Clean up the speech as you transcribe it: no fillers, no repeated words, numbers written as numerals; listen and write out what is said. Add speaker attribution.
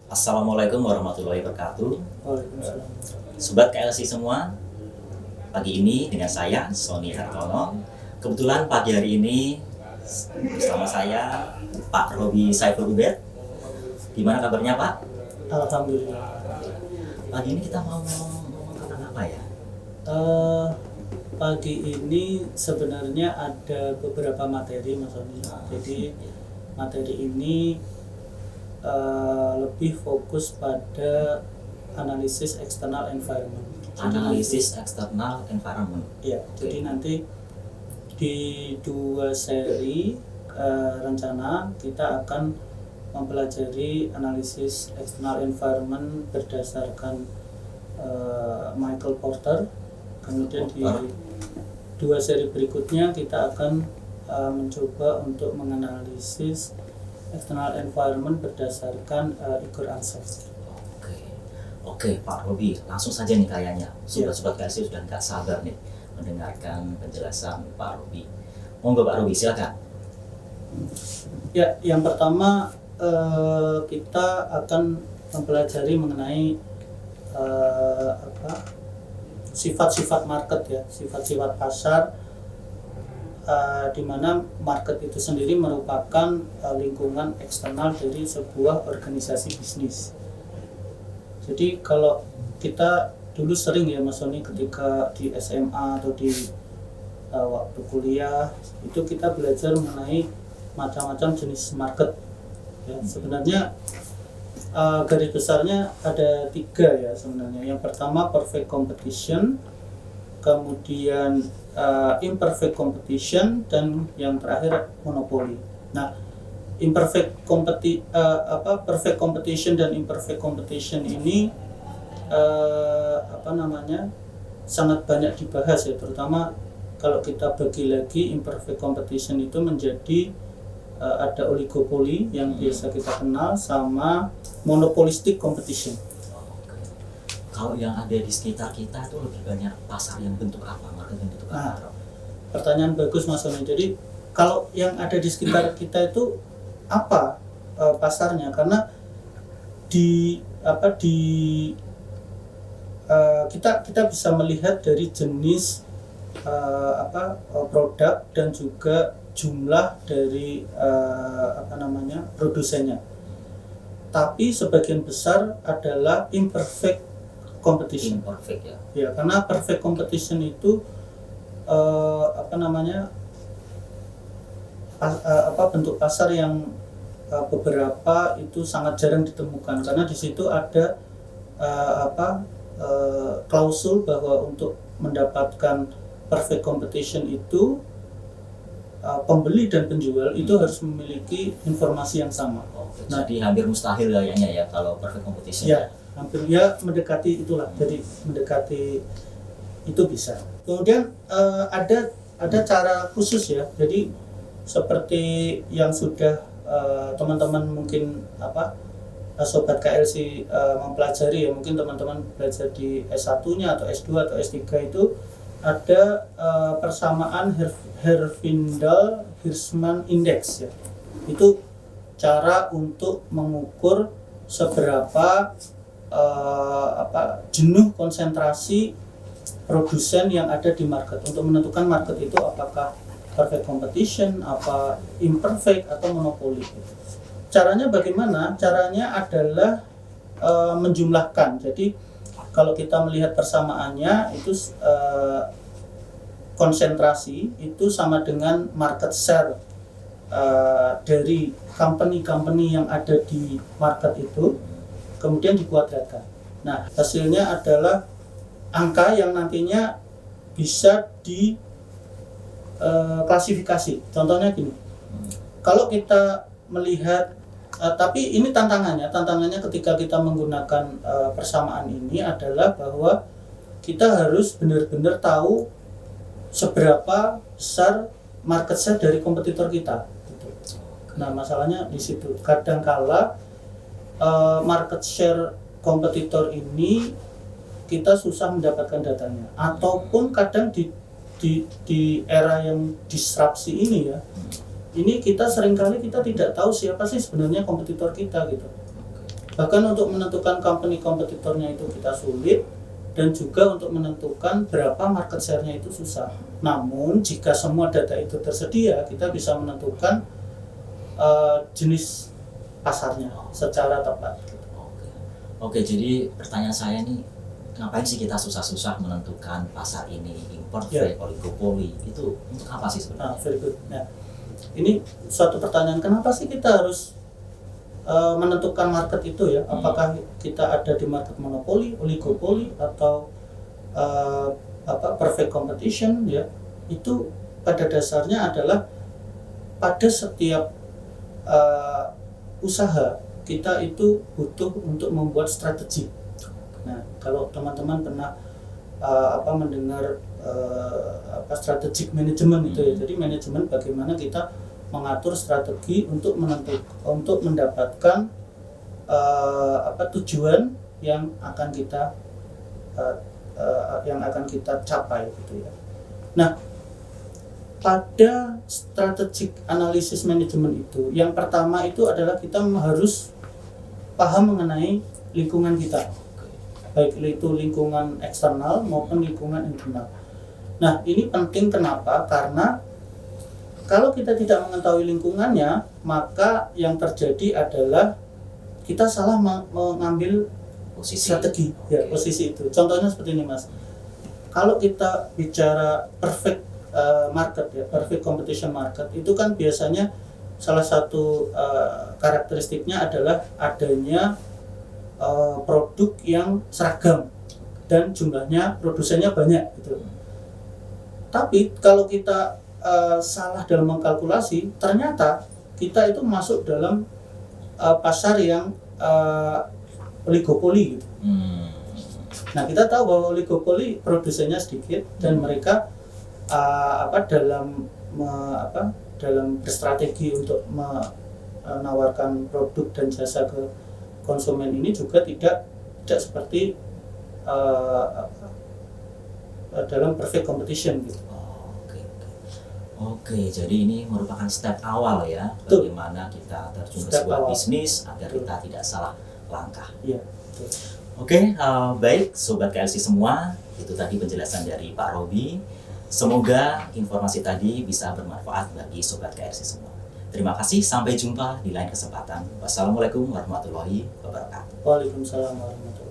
Speaker 1: Assalamualaikum warahmatullahi wabarakatuh.
Speaker 2: Waalaikumsalam.
Speaker 1: Sobat KLC semua, pagi ini dengan saya Sony Hartono. Kebetulan pagi hari ini bersama saya Pak Robi Saiful Ubed. Gimana kabarnya Pak?
Speaker 2: Alhamdulillah.
Speaker 1: Pagi ini kita mau ngomong tentang apa ya?
Speaker 2: Pagi ini sebenarnya ada beberapa materi, Mas Sony. Jadi materi ini lebih fokus pada analisis external environment.
Speaker 1: Analisis external environment.
Speaker 2: Ya, jadi nanti di 2 seri rencana kita akan mempelajari analisis external environment berdasarkan Michael Porter. Kemudian di 2 seri berikutnya kita akan mencoba untuk menganalisis external environment berdasarkan Igor Anselm.
Speaker 1: Oke Pak Robi, langsung saja nih kayaknya sobat-sobat KLC sudah nggak sabar nih mendengarkan penjelasan Pak Robi. Monggo Pak Robi, silakan.
Speaker 2: Ya, yang pertama kita akan mempelajari mengenai sifat-sifat market ya, sifat-sifat pasar, di mana market itu sendiri merupakan lingkungan eksternal dari sebuah organisasi bisnis. Jadi kalau kita dulu sering ya Mas Sony ketika di SMA atau di waktu kuliah itu kita belajar mengenai macam-macam jenis market. Ya, sebenarnya garis besarnya ada 3 ya sebenarnya. Yang pertama perfect competition, kemudian imperfect competition, dan yang terakhir monopoli. Nah, perfect competition dan imperfect competition ini sangat banyak dibahas ya, terutama kalau kita bagi lagi imperfect competition itu menjadi ada oligopoli yang biasa kita kenal sama monopolistic competition.
Speaker 1: Kalau yang ada di sekitar kita itu lebih banyak pasar yang bentuk apa, market yang bentuk apa?
Speaker 2: Pertanyaan bagus Mas Sony. Jadi kalau yang ada di sekitar kita itu apa pasarnya? Karena kita bisa melihat dari jenis produk dan juga jumlah dari produsennya. Tapi sebagian besar adalah imperfect competition.
Speaker 1: Imperfect ya.
Speaker 2: Ya, karena perfect competition itu bentuk pasar yang beberapa itu sangat jarang ditemukan, karena di situ ada klausul bahwa untuk mendapatkan perfect competition itu pembeli dan penjual itu harus memiliki informasi yang sama.
Speaker 1: Jadi hampir mustahil kayaknya ya kalau perfect competition.
Speaker 2: Ya, hampir ya mendekati itulah. Jadi mendekati itu bisa. Kemudian ada cara khusus ya. Jadi seperti yang sudah teman-teman mungkin sobat KLC mempelajari ya, mungkin teman-teman belajar di S1-nya atau S2 atau S3 itu ada persamaan Herfindahl-Hirschman Index ya. Itu cara untuk mengukur seberapa jenuh konsentrasi produsen yang ada di market, untuk menentukan market itu apakah perfect competition, apa imperfect atau monopoli. Caranya bagaimana? Caranya adalah menjumlahkan. Jadi kalau kita melihat persamaannya itu konsentrasi itu sama dengan market share dari company-company yang ada di market itu, kemudian dikuadratkan. Nah, hasilnya adalah angka yang nantinya bisa diklasifikasi. Contohnya gini, kalau kita melihat, tapi ini tantangannya ketika kita menggunakan persamaan ini adalah bahwa kita harus benar-benar tahu seberapa besar market share dari kompetitor kita. Nah, masalahnya di situ. Kadangkala market share kompetitor ini kita susah mendapatkan datanya, ataupun kadang di era yang disrupsi ini ya, ini kita seringkali kita tidak tahu siapa sih sebenarnya kompetitor kita gitu. Bahkan untuk menentukan company kompetitornya itu kita sulit, dan juga untuk menentukan berapa market share-nya itu susah. Namun jika semua data itu tersedia, kita bisa menentukan jenis pasarnya secara tepat.
Speaker 1: Oke. Oke, jadi pertanyaan saya nih, ngapain sih kita susah-susah menentukan pasar ini, import,
Speaker 2: Ya.
Speaker 1: oligopoli, itu untuk apa sih sebenarnya?
Speaker 2: Very good. Nah, ini suatu pertanyaan, kenapa sih kita harus menentukan market itu ya? Apakah kita ada di market monopoli, oligopoli, atau perfect competition ya? Itu pada dasarnya adalah pada setiap usaha kita itu butuh untuk membuat strategi. Nah, kalau teman-teman pernah mendengar strategic management itu ya, jadi manajemen bagaimana kita mengatur strategi untuk mendapatkan tujuan yang akan kita capai gitu ya. Nah, pada strategic analysis management itu, yang pertama itu adalah kita harus paham mengenai lingkungan kita, baik itu lingkungan eksternal maupun lingkungan internal. Nah, ini penting kenapa? Karena kalau kita tidak mengetahui lingkungannya, maka yang terjadi adalah kita salah mengambil strategi, posisi itu. Contohnya seperti ini, Mas. Kalau kita bicara perfect market ya, perfect competition market, itu kan biasanya salah satu karakteristiknya adalah adanya produk yang seragam dan jumlahnya, produsennya banyak gitu. Tapi kalau kita salah dalam mengkalkulasi, ternyata kita itu masuk dalam pasar yang oligopoli gitu. Nah, kita tahu bahwa oligopoli produsennya sedikit dan mereka dalam berstrategi untuk menawarkan produk dan jasa ke konsumen ini juga tidak seperti dalam perfect competition gitu.
Speaker 1: Oke, jadi ini merupakan step awal ya,
Speaker 2: Betul.
Speaker 1: bagaimana kita terjun ke
Speaker 2: Step
Speaker 1: sebuah
Speaker 2: awal.
Speaker 1: bisnis agar
Speaker 2: Betul.
Speaker 1: kita tidak salah langkah.
Speaker 2: Iya, betul.
Speaker 1: Oke, baik Sobat KLC semua, itu tadi penjelasan dari Pak Robi. Semoga informasi tadi bisa bermanfaat bagi Sobat KLC semua. Terima kasih, sampai jumpa di lain kesempatan. Wassalamualaikum warahmatullahi wabarakatuh.
Speaker 2: Waalaikumsalam warahmatullahi wabarakatuh.